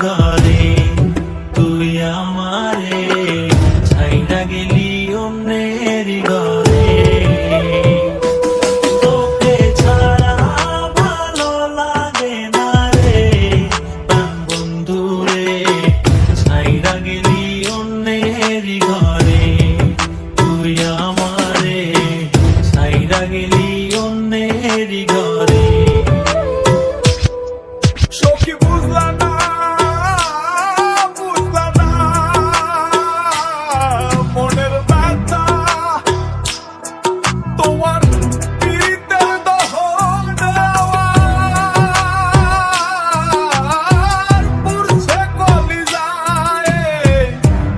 ঘরে তুই আমারে ছাইড়া গেলি অন্যের ঘরে। তোকে ছাড়া ভালো লাগে না রে প্রাণ বন্ধু রে, ছাইড়া গেলি অন্যের ঘরে তুই আমারে ছাইড়া গেলি অন্যের ঘরে। সখী বুঝলা না, বুঝলা না মনের ব্যথা, তোমার পীড়িতের দহন দেওয়ার পুড়ছে কলিজায়,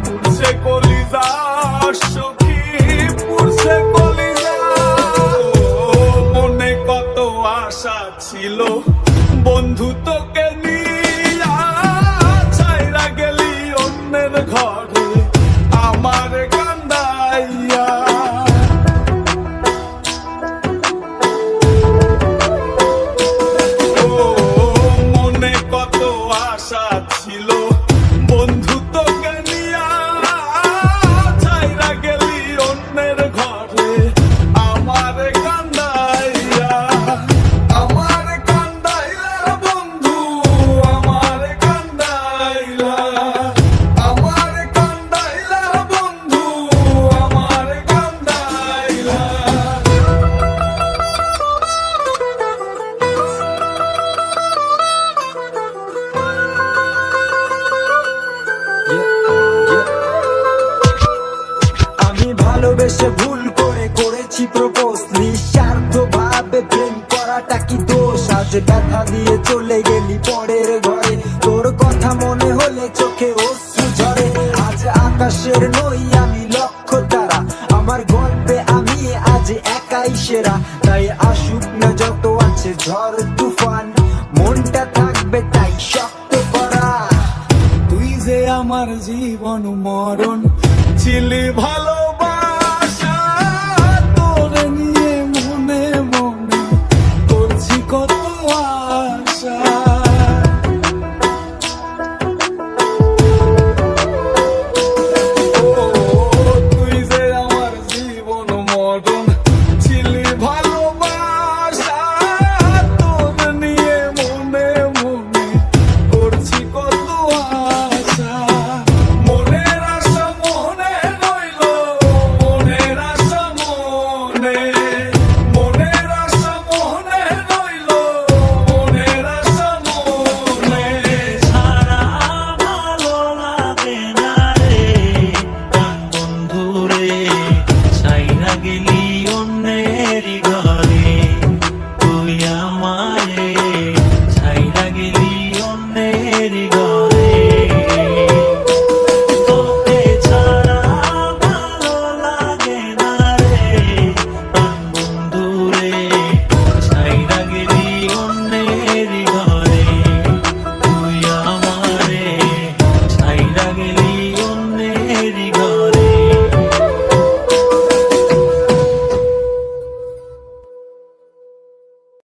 পুড়ছে কলিজা সখী, পুড়ছে কলিজা। মনে কত আশা ছিল বন্ধু তোকে নিয়া, ছাইরা গেলি অন্যের ঘরে আমার কান্দাইয়া। ও মনে কত আশা ছিল বন্ধু তোকে নিয়া, ছাইরা গেলি অন্যের ঘরে আমার কান্দাইয়া। আমার কান্দাইলা বন্ধু, আমার কান্দাইলা, আমার কান্দাইলা বন্ধু, আমার কান্দাইলা। আমি ভালোবেসে ভুল করে করেছি প্রপোজ, নিঃস্বার্থ ভাবে প্রেম করাটা কি দোষ? আজ ব্যথা দিয়ে চলে গেলি পরের ঘরে, তোর কথা মনে হলে চোখে অশ্রু ঝরে। আজ আকাশের নই আমি লক্ষ্য তারা, আমার গল্পে আমি আজ একাই সেরা। তাই আসুক না যত আছে ঝড় তুফান, মনটা থাকবে তাই শক্ত করা। তুই যে আমার জীবন মরণ ছিলি ভালো